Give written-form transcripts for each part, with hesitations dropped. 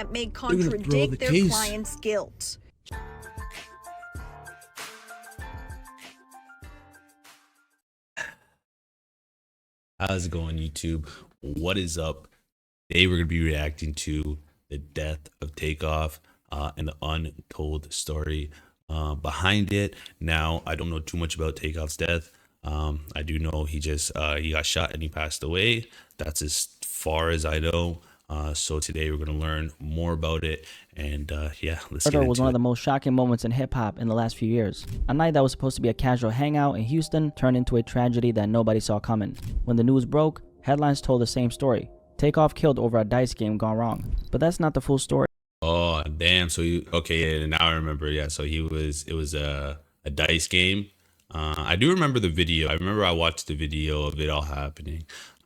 that may contradict their client's guilt. How's it going, YouTube? What is up? Today we're going to be reacting to the death of Takeoff and the untold story behind it. Now, I don't know too much about Takeoff's death. I do know he got shot and he passed away. That's as far as I know. So today we're going to learn more about it, and yeah, let's get into it. Was one of the most shocking moments in hip-hop in the last few years. A night that was supposed to be a casual hangout in Houston turned into a tragedy that nobody saw coming. When the news broke, headlines told the same story. Takeoff killed over a dice game gone wrong. But that's not the full story. Oh, damn. So okay, yeah, now I remember. Yeah, so it was a dice game. I do remember the video. I remember I watched the video of it all happening.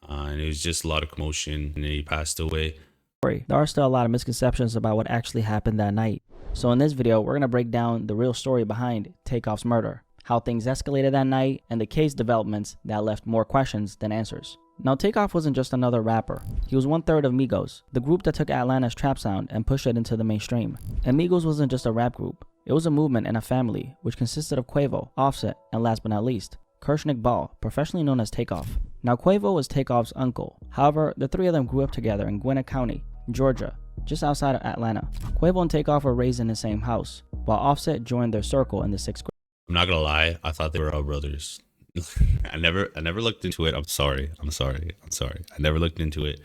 And it was just a lot of commotion, and then he passed away. There are still a lot of misconceptions about what actually happened that night. So in this video, we're going to break down the real story behind Takeoff's murder, how things escalated that night, and the case developments that left more questions than answers. Now, Takeoff wasn't just another rapper. He was 1/3 of Migos, the group that took Atlanta's trap sound and pushed it into the mainstream. And Migos wasn't just a rap group. It was a movement and a family, which consisted of Quavo, Offset, and last but not least, Kershnick Ball, professionally known as Takeoff. Now, Quavo was Takeoff's uncle. However, the three of them grew up together in Gwinnett County, Georgia, just outside of Atlanta. Quavo and Takeoff were raised in the same house, while Offset joined their circle in the 6th grade. I'm not gonna lie, I thought they were all brothers. I never looked into it. I'm sorry. I never looked into it.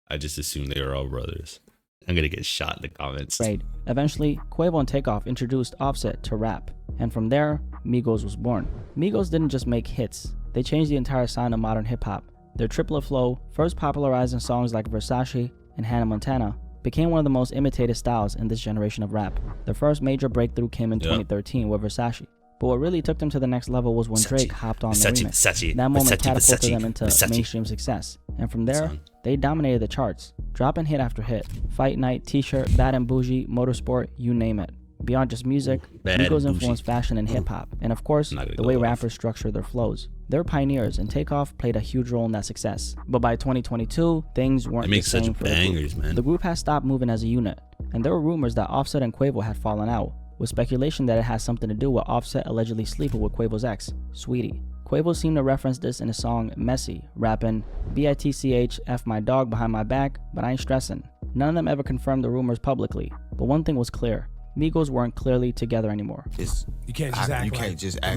I just assumed they were all brothers. I'm gonna get shot in the comments. Eventually, Quavo and Takeoff introduced Offset to rap, and from there, Migos was born. Migos didn't just make hits, they changed the entire sound of modern hip-hop. Their triplet flow, first popularized in songs like Versace and Hannah Montana, became one of the most imitated styles in this generation of rap. Their first major breakthrough came in 2013 with Versace. But what really took them to the next level was when Drake hopped on the remix. That moment catapulted them into mainstream success. And from there, they dominated the charts, dropping hit after hit. Fight Night, T-shirt, Bad and Bougie, Motorsport, you name it. Beyond just music, Migos influenced fashion and hip-hop, and of course, the way rappers structure their flows. They were pioneers, and Takeoff played a huge role in that success. But by 2022, things weren't the same for the group. Man. The group had stopped moving as a unit, and there were rumors that Offset and Quavo had fallen out, with speculation that it had something to do with Offset allegedly sleeping with Quavo's ex, Sweetie. Quavo seemed to reference this in his song Messy, rapping, "BITCH, F my dog behind my back, but I ain't stressing." None of them ever confirmed the rumors publicly, but one thing was clear. Migos weren't clearly together anymore. You can't just act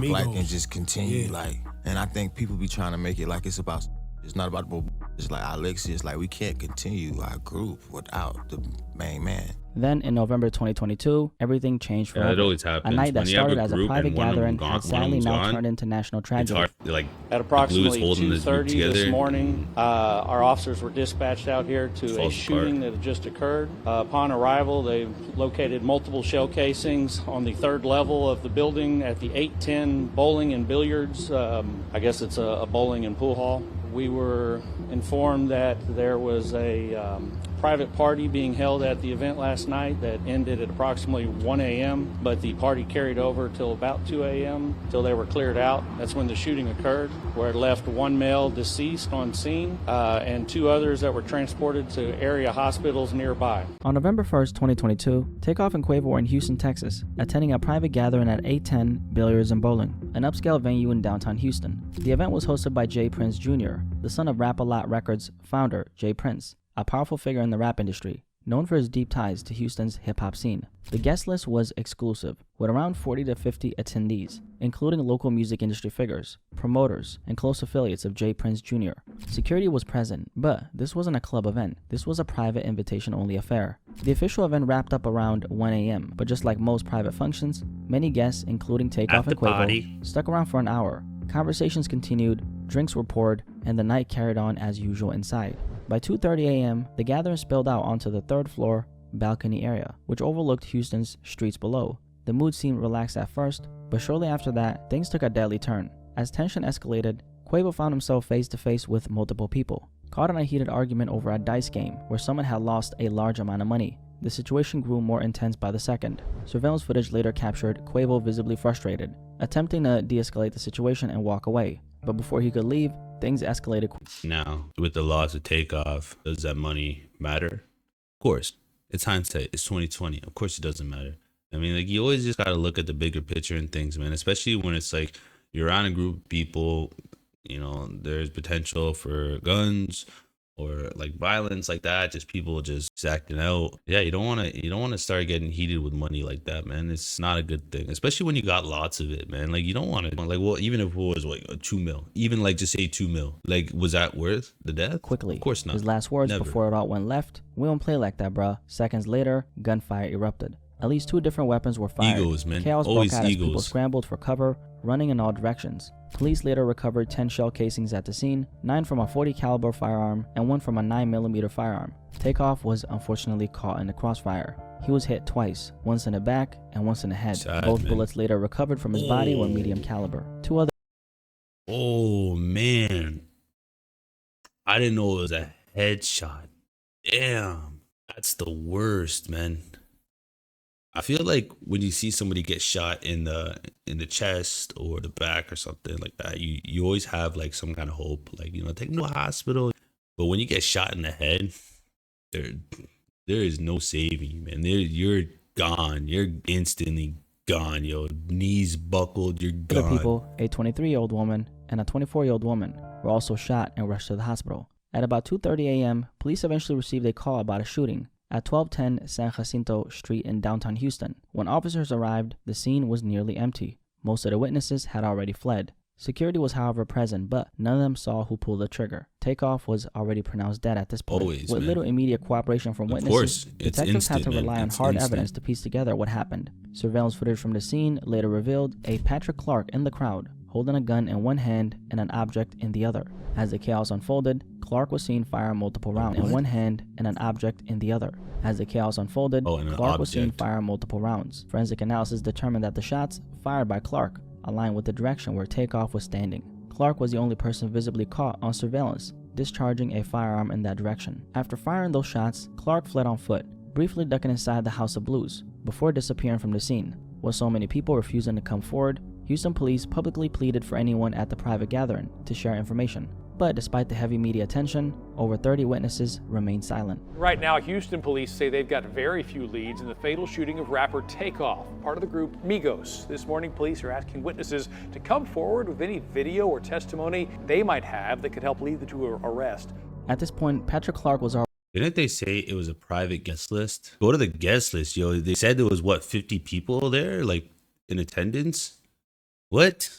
like and just continue like. And I think people be trying to make it like it's not about it's like Alexius, like we can't continue our group without the main man. Then in November 2022, everything changed forever. It always happens. A night that started as a private gathering had sadly now turned into national tragedy. At approximately 2:30 this morning, our officers were dispatched out here to a shooting that had just occurred. Upon arrival, they located multiple shell casings on the 3rd level of the building at the 810 Bowling and Billiards. I guess it's a bowling and pool hall. We were informed that there was a private party being held at the event last night that ended at approximately 1 a.m., but the party carried over till about 2 a.m. till they were cleared out. That's when the shooting occurred, where it left one male deceased on scene and 2 others that were transported to area hospitals nearby. On November 1st, 2022, Takeoff and Quavo were in Houston, Texas, attending a private gathering at 810 Billiards and Bowling, an upscale venue in downtown Houston. The event was hosted by Jay Prince Jr., the son of Rap-A-Lot Records founder Jay Prince, a powerful figure in the rap industry, known for his deep ties to Houston's hip-hop scene. The guest list was exclusive, with around 40 to 50 attendees, including local music industry figures, promoters, and close affiliates of Jay Prince Jr. Security was present, but this wasn't a club event. This was a private invitation-only affair. The official event wrapped up around 1 a.m., but just like most private functions, many guests, including Takeoff and Quavo, stuck around for an hour. Conversations continued, drinks were poured, and the night carried on as usual inside. By 2:30 a.m., the gathering spilled out onto the 3rd floor balcony area, which overlooked Houston's streets below. The mood seemed relaxed at first, but shortly after that, things took a deadly turn. As tension escalated, Quavo found himself face to face with multiple people, caught in a heated argument over a dice game where someone had lost a large amount of money. The situation grew more intense by the second. Surveillance footage later captured Quavo visibly frustrated, attempting to de-escalate the situation and walk away. But before he could leave, things escalated. Now, with the loss of Takeoff, does that money matter? Of course. It's hindsight. It's 2020. Of course, it doesn't matter. I mean, like, you always just gotta look at the bigger picture and things, man. Especially when it's like you're around a group of people. You know, there's potential for guns or like violence like that. Just people just acting out. Yeah, you don't want to. You don't want to start getting heated with money like that, man. It's not a good thing, especially when you got lots of it, man. Like, you don't want to. Like, well, even if it was like a 2 mil, even like just say 2 mil, like, was that worth the death? Quickly. Of course not. His last words Never. before it all went left: "We don't play like that, bruh." Seconds later, gunfire erupted. At least 2 different weapons were fired. Egos, man. Chaos Always broke out as people egos. scrambled for cover, running in all directions. Police later recovered 10 shell casings at the scene, 9 from a .40 caliber firearm and 1 from a 9mm firearm. Takeoff was unfortunately caught in the crossfire. He was hit twice, once in the back and once in the head. Sad, Both man. bullets later recovered from his body were medium caliber. 2 other Oh man, I didn't know it was a headshot. Damn, that's the worst, man. I feel like when you see somebody get shot in the chest or the back or something like that, you always have like some kind of hope, like, you know, take them to a hospital. But when you get shot in the head, there is no saving you, man. You're gone. You're instantly gone, yo. Knees buckled, you're gone. Other people, a 23-year-old woman and a 24-year-old woman, were also shot and rushed to the hospital. At about 2:30 a.m., police eventually received a call about a shooting at 1210 San Jacinto Street in downtown Houston. When officers arrived, the scene was nearly empty. Most of the witnesses had already fled. Security was, however, present, but none of them saw who pulled the trigger. Takeoff was already pronounced dead at this point. Always, With man. little immediate cooperation from Of witnesses, course, it's detectives had to instant, man. rely on It's hard instant. evidence to piece together what happened. Surveillance footage from the scene later revealed a Patrick Clark in the crowd, holding a gun in one hand and an object in the other. As the chaos unfolded, Clark was seen fire multiple rounds in one hand and an object in the other. As the chaos unfolded, Clark was seen fire multiple rounds. Forensic analysis determined that the shots fired by Clark aligned with the direction where Takeoff was standing. Clark was the only person visibly caught on surveillance, discharging a firearm in that direction. After firing those shots, Clark fled on foot, briefly ducking inside the House of Blues, before disappearing from the scene. With so many people refusing to come forward, Houston police publicly pleaded for anyone at the private gathering to share information. But despite the heavy media attention, over 30 witnesses remained silent. Right now, Houston police say they've got very few leads in the fatal shooting of rapper Takeoff, part of the group Migos. This morning, police are asking witnesses to come forward with any video or testimony they might have that could help lead to an arrest. At this point, Patrick Clark was already... Didn't they say it was a private guest list? Go to the guest list, yo. They said there was, what, 50 people there, like, in attendance? What?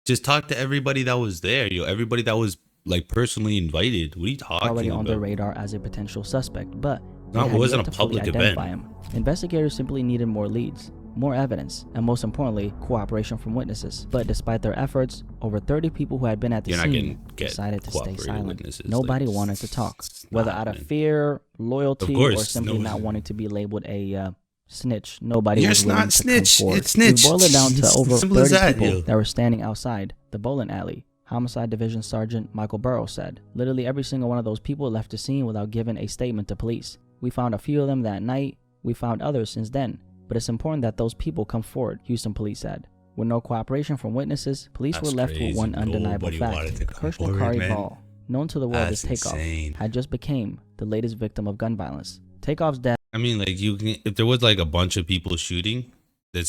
Just talk to everybody that was there, yo. Everybody that was, like, personally invited. What are you talking already about? on their radar as a potential suspect, but No, it wasn't a public event. Him. Investigators simply needed more leads, more evidence, and most importantly, cooperation from witnesses. But despite their efforts, over 30 people who had been at the scene decided to stay silent. Nobody wanted to talk, whether out of fear, loyalty, or simply not wanting to be labeled a snitch. Nobody was willing to come forward. It's snitch. We boiled it down to over 30 people that were standing outside the bowling alley. Homicide Division Sergeant Michael Burrows said, "Literally every single one of those people left the scene without giving a statement to police. We found a few of them that night. We found others since then. But it's important that those people come forward," Houston police said. With no cooperation from witnesses, police were left with one undeniable fact. Kirshnikari Ball, known to the world as Takeoff, had just became the latest victim of gun violence. Takeoff's death... I mean, like, if there was like a bunch of people shooting, that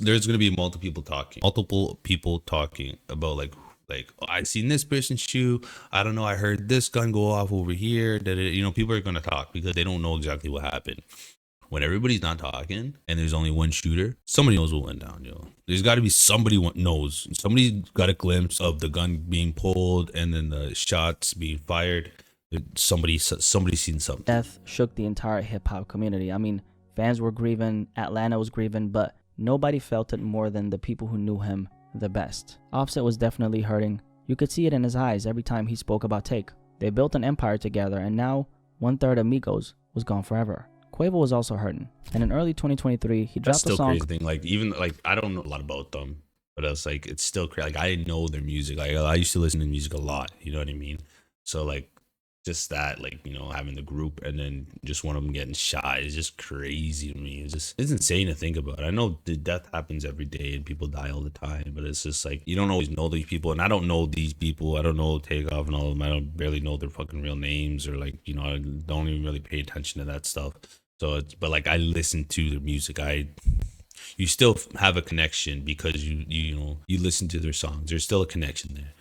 there's going to be multiple people talking about like, oh, I seen this person shoot. I don't know. I heard this gun go off over here. That people are going to talk because they don't know exactly what happened. When everybody's not talking and there's only one shooter, somebody knows what went down, yo. There's got to be somebody who knows. Somebody got a glimpse of the gun being pulled and then the shots being fired. Somebody seen something. Death shook the entire hip-hop community. I mean, fans were grieving, Atlanta was grieving, but nobody felt it more than the people who knew him the best. Offset was definitely hurting. You could see it in his eyes every time he spoke about Take. They built an empire together, and now 1/3 of Migos was gone forever. Quavo was also hurting, and in early 2023, he dropped a song. Crazy thing. Like, even like, I don't know a lot about them, but it's like, it's still crazy. Like, I didn't know their music. Like, I used to listen to music a lot. You know what I mean? So like, just that, like, having the group and then just one of them getting shot is just crazy to me. It's insane to think about. I know the death happens every day and people die all the time, but it's just like, you don't always know these people, and I don't know these people. I don't know Takeoff and all of them. I don't barely know their fucking real names, or like, I don't even really pay attention to that stuff. So it's, but like I listen to the music. You still have a connection because you know you listen to their songs. There's still a connection there.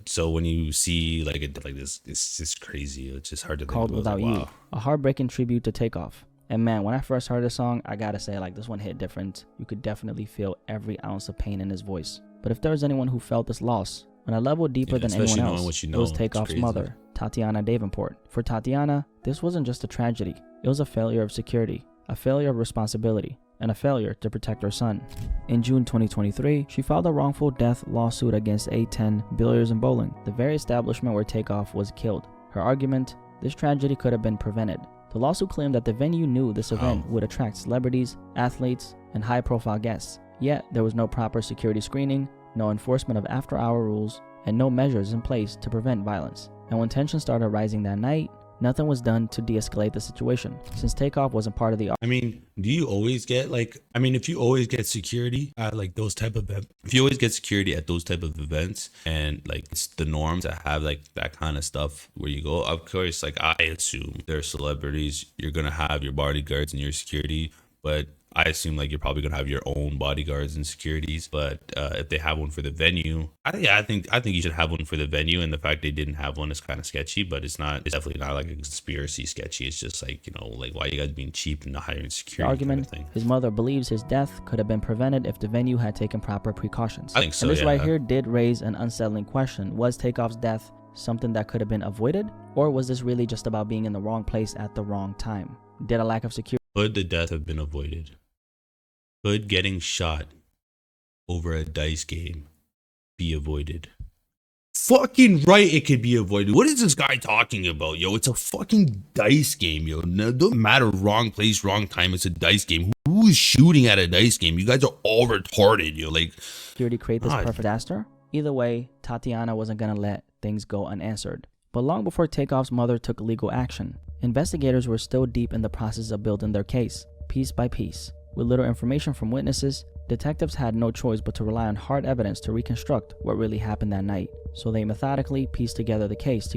So when you see like it like this, it's just crazy. It's just hard to Called think Without like, wow. You, a heartbreaking tribute to Takeoff. And man, when I first heard the song, I gotta say, like, this one hit different. You could definitely feel every ounce of pain in his voice. But if there was anyone who felt this loss on a level deeper than anyone else, it was Takeoff's mother, Tatiana Davenport. For Tatiana, this wasn't just a tragedy. It was a failure of security, a failure of responsibility, and a failure to protect her son. In June 2023, she filed a wrongful death lawsuit against A10 Billiards and Bowling, the very establishment where Takeoff was killed. Her argument, this tragedy could have been prevented. The lawsuit claimed that the venue knew this event would attract celebrities, athletes, and high-profile guests. Yet, there was no proper security screening, no enforcement of after-hour rules, and no measures in place to prevent violence. And when tensions started rising that night, nothing was done to de-escalate the situation, since Takeoff wasn't part of the... I mean, do you always get like, I mean, if you always get security at like those type of events, if you always get security at those type of events and like it's the norm to have like that kind of stuff where you go, of course, like I assume they're celebrities, you're going to have your bodyguards and your security, but I assume like you're probably gonna have your own bodyguards and securities, but if they have one for the venue, I think you should have one for the venue. And the fact they didn't have one is kind of sketchy, but it's definitely not like a conspiracy sketchy. It's just like, you know, like why you guys being cheap and not hiring security. The argument, kind of thing. His mother believes his death could have been prevented if the venue had taken proper precautions. I think so. And this right here did raise an unsettling question: was Takeoff's death something that could have been avoided, or was this really just about being in the wrong place at the wrong time? Did a lack of security? Could the death have been avoided? Could getting shot over a dice game be avoided? Fucking right, it could be avoided. What is this guy talking about, yo? It's a fucking dice game, yo. No, it don't matter, wrong place, wrong time. It's a dice game. Who is shooting at a dice game? You guys are all retarded, yo. Like, security create this perfect disaster? Either way, Tatiana wasn't gonna let things go unanswered. But long before Takeoff's mother took legal action, investigators were still deep in the process of building their case, piece by piece. With little information from witnesses, detectives had no choice but to rely on hard evidence to reconstruct what really happened that night. So they methodically pieced together the case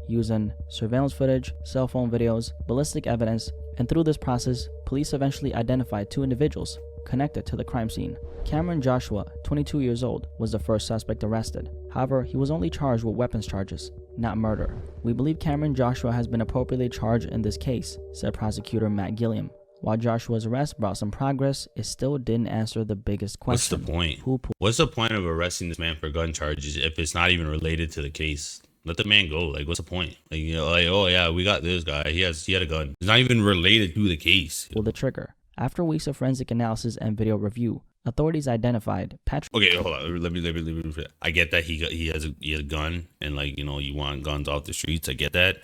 using surveillance footage, cell phone videos, ballistic evidence, and through this process, police eventually identified two individuals connected to the crime scene. Cameron Joshua, 22 years old, was the first suspect arrested. However, he was only charged with weapons charges, not murder. We believe Cameron Joshua has been appropriately charged in this case, said prosecutor Matt Gilliam. While Joshua's arrest brought some progress, it still didn't answer the biggest question. What's the point? What's the point of arresting this man for gun charges if it's not even related to the case? Let the man go. Like, what's the point? Like, you know, like, oh yeah, we got this guy. He had a gun. It's not even related to the case. Pull the trigger. After weeks of forensic analysis and video review, authorities identified Patrick. Okay, hold on. Let me. I get that he has a gun, and like, you know, you want guns off the streets. I get that.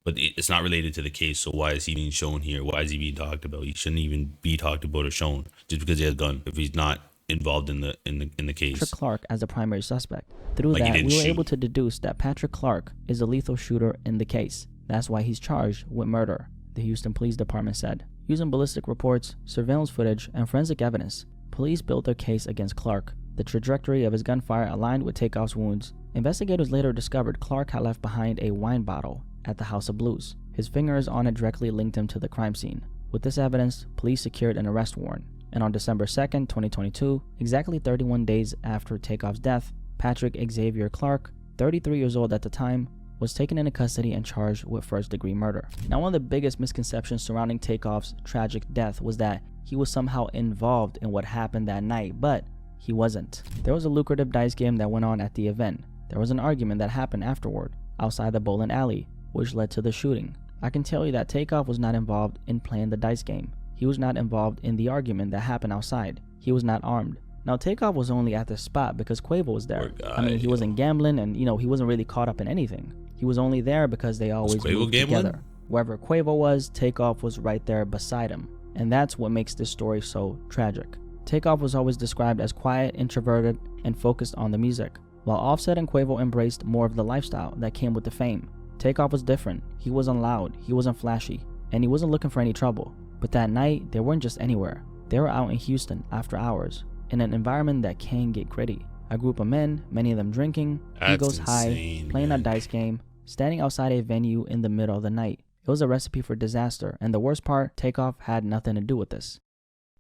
But it's not related to the case, so why is he being shown here? Why is he being talked about? He shouldn't even be talked about or shown just because he has a gun if he's not involved in the case. Patrick Clark as the primary suspect. Through that, we were able to deduce that Patrick Clark is a lethal shooter in the case. That's why he's charged with murder, the Houston Police Department said. Using ballistic reports, surveillance footage, and forensic evidence, police built their case against Clark. The trajectory of his gunfire aligned with Takeoff's wounds. Investigators later discovered Clark had left behind a wine bottle at the House of Blues. His fingers on it directly linked him to the crime scene. With this evidence, police secured an arrest warrant. And on December 2nd, 2022, exactly 31 days after Takeoff's death, Patrick Xavier Clark, 33 years old at the time, was taken into custody and charged with first-degree murder. Now, one of the biggest misconceptions surrounding Takeoff's tragic death was that he was somehow involved in what happened that night, but he wasn't. There was a lucrative dice game that went on at the event. There was an argument that happened afterward, outside the bowling alley, which led to the shooting. I can tell you that Takeoff was not involved in playing the dice game. He was not involved in the argument that happened outside. He was not armed. Now, Takeoff was only at the spot because Quavo was there. I mean, he wasn't gambling, and you know, he wasn't really caught up in anything. He was only there because they always moved together. Wherever Quavo was, Takeoff was right there beside him. And that's what makes this story so tragic. Takeoff was always described as quiet, introverted, and focused on the music, while Offset and Quavo embraced more of the lifestyle that came with the fame. Takeoff was different. He wasn't loud, he wasn't flashy, and he wasn't looking for any trouble. But that night, they weren't just anywhere. They were out in Houston after hours, in an environment that can get gritty. A group of men, many of them drinking, egos high, playing a dice game, standing outside a venue in the middle of the night. It was a recipe for disaster, and the worst part, Takeoff had nothing to do with this.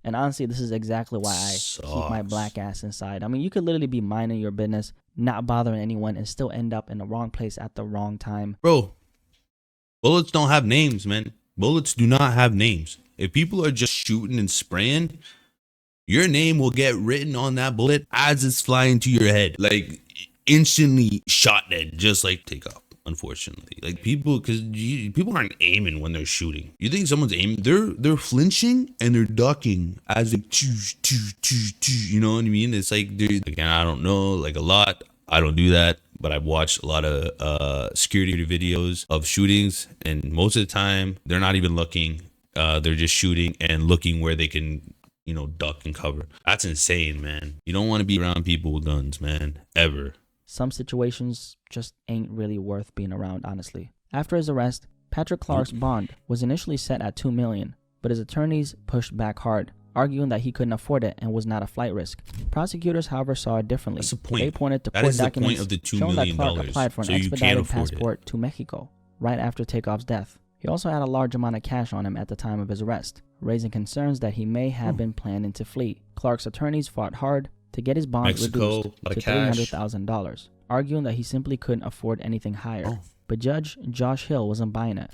And honestly, this is exactly why I keep my black ass inside. I mean, you could literally be minding your business, not bothering anyone, and still end up in the wrong place at the wrong time. Bro, bullets don't have names, man. Bullets do not have names. If people are just shooting and spraying, your name will get written on that bullet as it's flying to your head. Like, instantly shot dead, just like Takeoff. Unfortunately, like people, because people aren't aiming when they're shooting. You think someone's aiming? They're flinching and they're ducking as they you know what I mean? It's like, dude, again, I don't know like a lot. I don't do that, but I've watched a lot of security videos of shootings, and most of the time they're not even looking. They're just shooting and looking where they can, you know, duck and cover. That's insane, man. You don't want to be around people with guns, man, ever. Some situations just ain't really worth being around, honestly. After his arrest, Patrick Clark's bond was initially set at $2 million, but his attorneys pushed back hard, arguing that he couldn't afford it and was not a flight risk. Prosecutors, however, saw it differently. That's the point. They pointed to That court is the documents point of the $2 showing that million, Clark applied for an so you can't expedited afford passport to Mexico right after Takeoff's death. He also had a large amount of cash on him at the time of his arrest, raising concerns that he may have been planning to flee. Clark's attorneys fought hard to get his bond reduced to $300,000, arguing that he simply couldn't afford anything higher. But Judge Josh Hill wasn't buying it.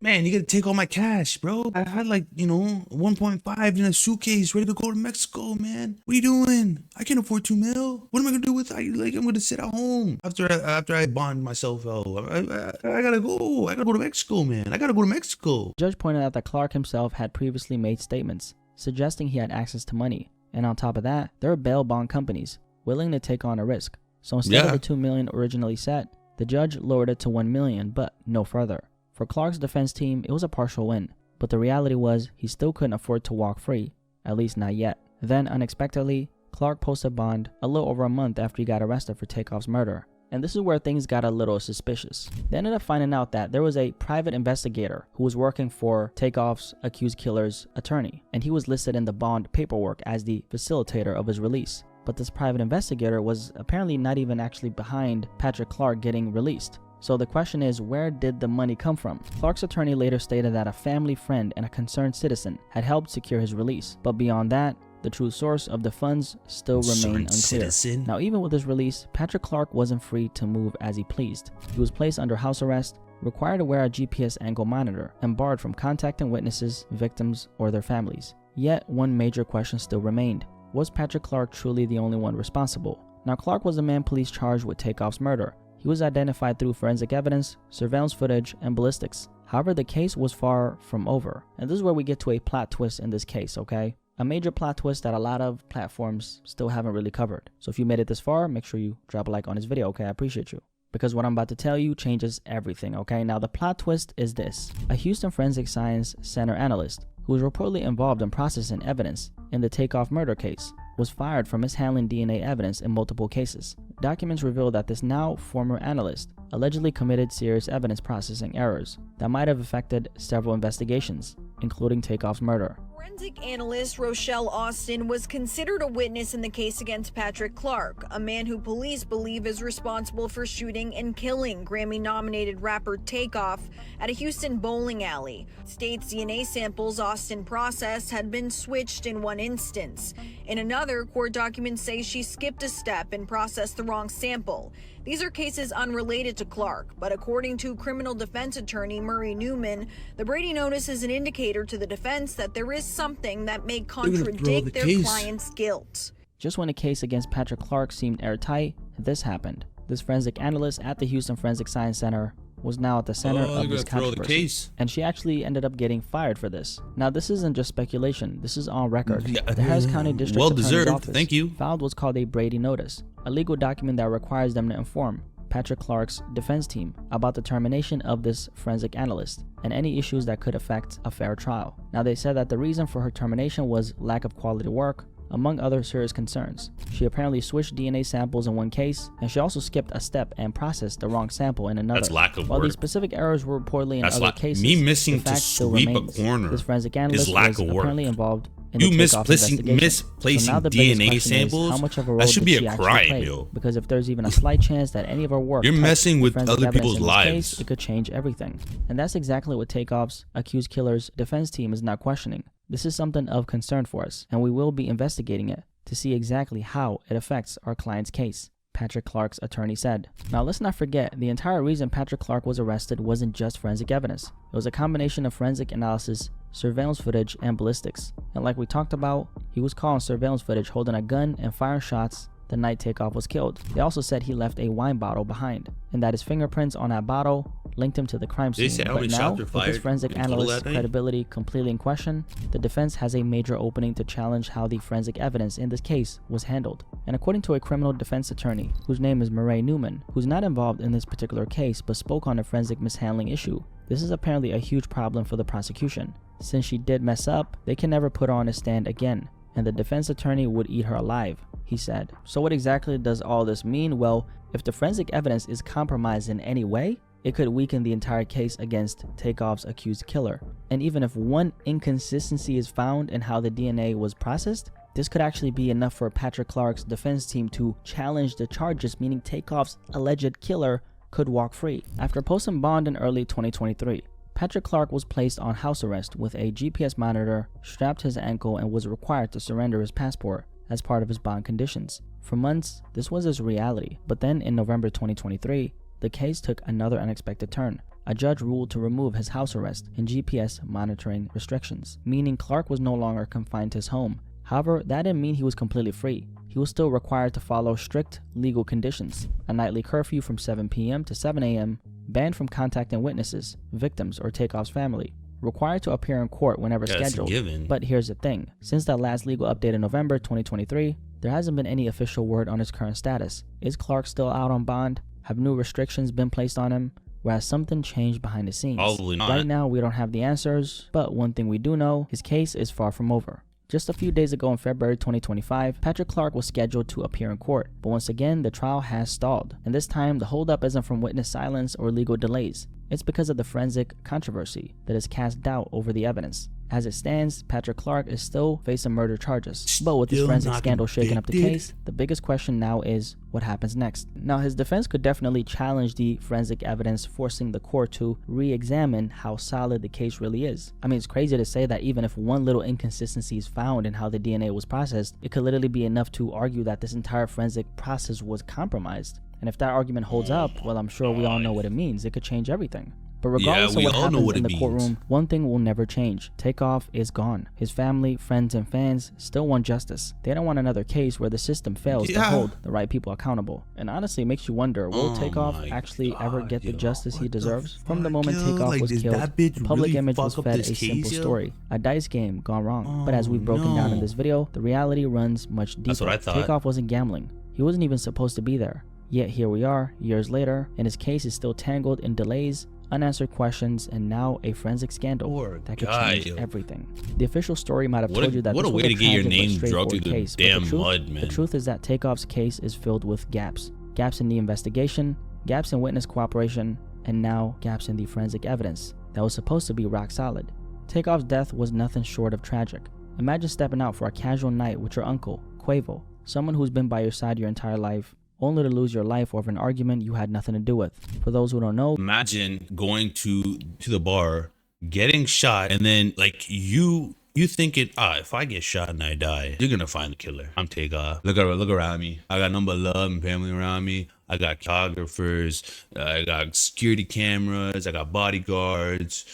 Man, you gotta take all my cash, bro. I had like, you know, 1.5 in a suitcase ready to go to Mexico, man. What are you doing? I can't afford $2 million. What am I gonna do with it? Like, I'm gonna sit at home after I bond myself out. I gotta go. I gotta go to Mexico, man. I gotta go to Mexico. The judge pointed out that Clark himself had previously made statements suggesting he had access to money. And on top of that, there are bail bond companies willing to take on a risk. So instead of the $2 million originally set, the judge lowered it to $1 million, but no further. For Clark's defense team, it was a partial win, but the reality was he still couldn't afford to walk free, at least not yet. Then, unexpectedly, Clark posted bond a little over a month after he got arrested for Takeoff's murder. And this is where things got a little suspicious. They ended up finding out that there was a private investigator who was working for Takeoff's accused killer's attorney, and he was listed in the bond paperwork as the facilitator of his release. But this private investigator was apparently not even actually behind Patrick Clark getting released. So the question is, where did the money come from? Clark's attorney later stated that a family friend and a concerned citizen had helped secure his release. But beyond that, the true source of the funds still remain unclear. Now, even with his release, Patrick Clark wasn't free to move as he pleased. He was placed under house arrest, required to wear a GPS ankle monitor, and barred from contacting witnesses, victims, or their families. Yet, one major question still remained. Was Patrick Clark truly the only one responsible? Now, Clark was the man police charged with Takeoff's murder. He was identified through forensic evidence, surveillance footage, and ballistics. However, the case was far from over. And this is where we get to a plot twist in this case, okay? A major plot twist that a lot of platforms still haven't really covered. So if you made it this far, make sure you drop a like on this video, okay? I appreciate you. Because what I'm about to tell you changes everything, okay? Now, the plot twist is this. A Houston Forensic Science Center analyst who was reportedly involved in processing evidence in the Takeoff murder case was fired for mishandling DNA evidence in multiple cases. Documents reveal that this now former analyst allegedly committed serious evidence processing errors that might have affected several investigations, including Takeoff's murder. Forensic analyst Rochelle Austin was considered a witness in the case against Patrick Clark, a man who police believe is responsible for shooting and killing Grammy-nominated rapper Takeoff at a Houston bowling alley. State's DNA samples Austin processed had been switched in one instance. In another, court documents say she skipped a step and processed the wrong sample. These are cases unrelated to Clark, but according to criminal defense attorney Murray Newman, the Brady notice is an indicator to the defense that there is something that may contradict their client's guilt. Just when the case against Patrick Clark seemed airtight, this happened. This forensic analyst at the Houston Forensic Science Center was now at the center of this controversy, and she actually ended up getting fired for this. Now, this isn't just speculation. This is on record. The Harris County District Attorney's Office filed what's called a Brady notice, a legal document that requires them to inform Patrick Clark's defense team about the termination of this forensic analyst and any issues that could affect a fair trial. Now, they said that the reason for her termination was lack of quality work, among other serious concerns. She apparently switched DNA samples in one case, and she also skipped a step and processed the wrong sample in another. That's lack of While work. these specific errors were reportedly in other cases, me missing the fact to still sweep remains. a corner This forensic analyst is lack was of work. apparently involved in the You Takeoff misplacing investigation. So now the biggest DNA question samples? is, how much of a role That should did be she a actually crime, play? yo. Because if there's even a slight chance that any of her work You're touched messing the with forensic other evidence people's in this lives. case, it could change everything. And that's exactly what Takeoff's accused killer's defense team is now questioning. This is something of concern for us, and we will be investigating it to see exactly how it affects our client's case, Patrick Clark's attorney said. Now let's not forget, the entire reason Patrick Clark was arrested wasn't just forensic evidence. It was a combination of forensic analysis, surveillance footage, and ballistics. And like we talked about, he was caught on surveillance footage holding a gun and firing shots the night Takeoff was killed. They also said he left a wine bottle behind, and that his fingerprints on that bottle linked him to the crime scene. But now, with his forensic analyst's credibility completely in question, the defense has a major opening to challenge how the forensic evidence in this case was handled. And according to a criminal defense attorney, whose name is Murray Newman, who's not involved in this particular case but spoke on the forensic mishandling issue, this is apparently a huge problem for the prosecution. Since she did mess up, they can never put her on a stand again, and the defense attorney would eat her alive, he said. So what exactly does all this mean? Well, if the forensic evidence is compromised in any way, it could weaken the entire case against Takeoff's accused killer. And even if one inconsistency is found in how the DNA was processed, this could actually be enough for Patrick Clark's defense team to challenge the charges, meaning Takeoff's alleged killer could walk free. After posting bond in early 2023, Patrick Clark was placed on house arrest with a GPS monitor strapped to his ankle and was required to surrender his passport as part of his bond conditions. For months, this was his reality, but then in November 2023, the case took another unexpected turn. A judge ruled to remove his house arrest and GPS monitoring restrictions, meaning Clark was no longer confined to his home. However, that didn't mean he was completely free. He was still required to follow strict legal conditions: a nightly curfew from 7 p.m. to 7 a.m., banned from contacting witnesses, victims, or Takeoff's family, required to appear in court whenever scheduled. But here's the thing, since that last legal update in November 2023, there hasn't been any official word on his current status. Is Clark still out on bond? Have new restrictions been placed on him? Or has something changed behind the scenes? Probably not. Right now, we don't have the answers, but one thing we do know, his case is far from over. Just a few days ago in February 2025, Patrick Clark was scheduled to appear in court, but once again, the trial has stalled. And this time, the holdup isn't from witness silence or legal delays. It's because of the forensic controversy that has cast doubt over the evidence. As it stands, Patrick Clark is still facing murder charges. But with this forensic scandal shaking up the case, the biggest question now is, what happens next? Now, his defense could definitely challenge the forensic evidence, forcing the court to re-examine how solid the case really is. I mean, it's crazy to say that even if one little inconsistency is found in how the DNA was processed, it could literally be enough to argue that this entire forensic process was compromised. And if that argument holds up, well, I'm sure we all know what it means. It could change everything. But regardless of what happens in the courtroom, one thing will never change. Takeoff is gone. His family, friends, and fans still want justice. They don't want another case where the system fails to hold the right people accountable. And honestly, it makes you wonder, will Takeoff actually ever get the justice he deserves? From the moment Takeoff was killed, the public image was fed a simple story. A dice game gone wrong. But as we've broken down in this video, the reality runs much deeper. That's what I thought. Takeoff wasn't gambling. He wasn't even supposed to be there. Yet here we are, years later, and his case is still tangled in delays, unanswered questions, and now a forensic scandal that could change everything. The official story might have told you that this was a tragic but straightforward case, but the truth is that Takeoff's case is filled with gaps. Gaps in the investigation, gaps in witness cooperation, and now gaps in the forensic evidence that was supposed to be rock solid. Takeoff's death was nothing short of tragic. Imagine stepping out for a casual night with your uncle, Quavo, someone who's been by your side your entire life, only to lose your life over an argument you had nothing to do with. For those who don't know, imagine going to the bar, getting shot, and then like you thinking, if I get shot and I die, you're gonna find the killer. I'm Takeoff. Look around me. I got nothing but love and family around me. I got photographers. I got security cameras. I got bodyguards.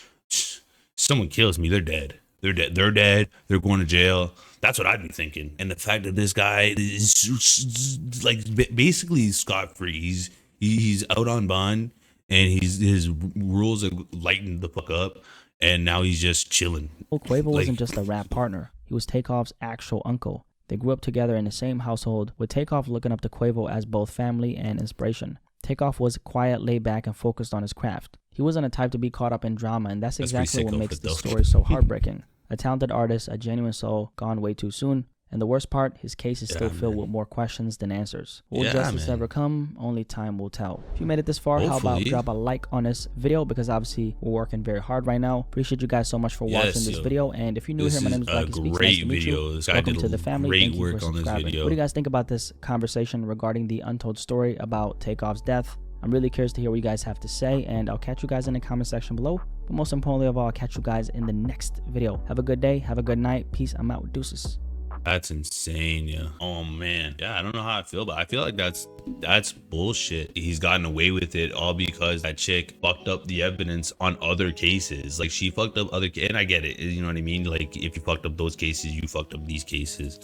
Someone kills me, they're dead. They're dead. They're going to jail. That's what I'd be thinking. And the fact that this guy is like basically scot-free. He's out on bond, and his rules are lightened the fuck up, and now he's just chilling. Quavo wasn't just a rap partner. He was Takeoff's actual uncle. They grew up together in the same household, with Takeoff looking up to Quavo as both family and inspiration. Takeoff was quiet, laid back, and focused on his craft. He wasn't a type to be caught up in drama, and that's exactly what makes this story so heartbreaking. A talented artist, a genuine soul, gone way too soon. And the worst part, his case is still filled man. with more questions than answers. Will Yeah, justice man. ever come? Only time will tell. If you made it this far, how about Hopefully. drop a like on this video, because obviously we're working very hard right now. Appreciate you guys so much for watching this video. And if you're new here, my name is Black Speaks. Nice to meet you. Welcome to the family. Thank you for subscribing. What do you guys think about this conversation regarding the untold story about Takeoff's death? I'm really curious to hear what you guys have to say, and I'll catch you guys in the comment section below. But most importantly of all, I'll catch you guys in the next video. Have a good day. Have a good night. Peace. I'm out. Deuces. That's insane, yeah. Oh man, yeah. I don't know how I feel, but I feel like that's bullshit. He's gotten away with it all because that chick fucked up the evidence on other cases. Like, she fucked up other, and I get it. You know what I mean? Like, if you fucked up those cases, you fucked up these cases.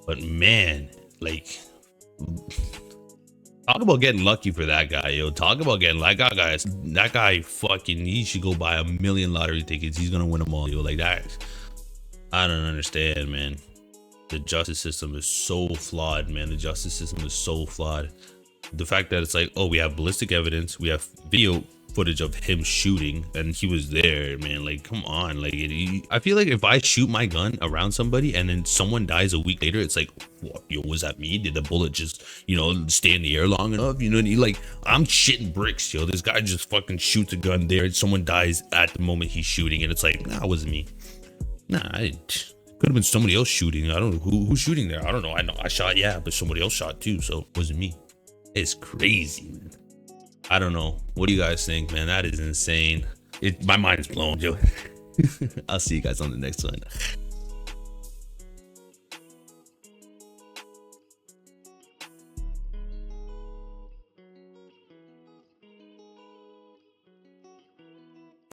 But man, like, talk about getting lucky for that guy, yo. Talk about getting like that guy fucking, he should go buy 1 million lottery tickets. He's gonna win them all, yo. Like that. I don't understand, man. The justice system is so flawed, man. The justice system is so flawed. The fact that it's like, oh, we have ballistic evidence, we have video footage of him shooting, and he was there, man. Like, come on. Like, I feel like if I shoot my gun around somebody and then someone dies a week later, it's like, what, yo, was that me? Did the bullet just, you know, stay in the air long enough? You know, and like, I'm shitting bricks, yo. This guy just fucking shoots a gun there, and someone dies at the moment he's shooting, and it's like, nah, it wasn't me. Nah, could have been somebody else shooting. I don't know who's shooting there. I don't know. I know I shot, yeah, but somebody else shot too, so it wasn't me. It's crazy, man. I don't know. What do you guys think, man? That is insane. My mind is blown, yo. I'll see you guys on the next one.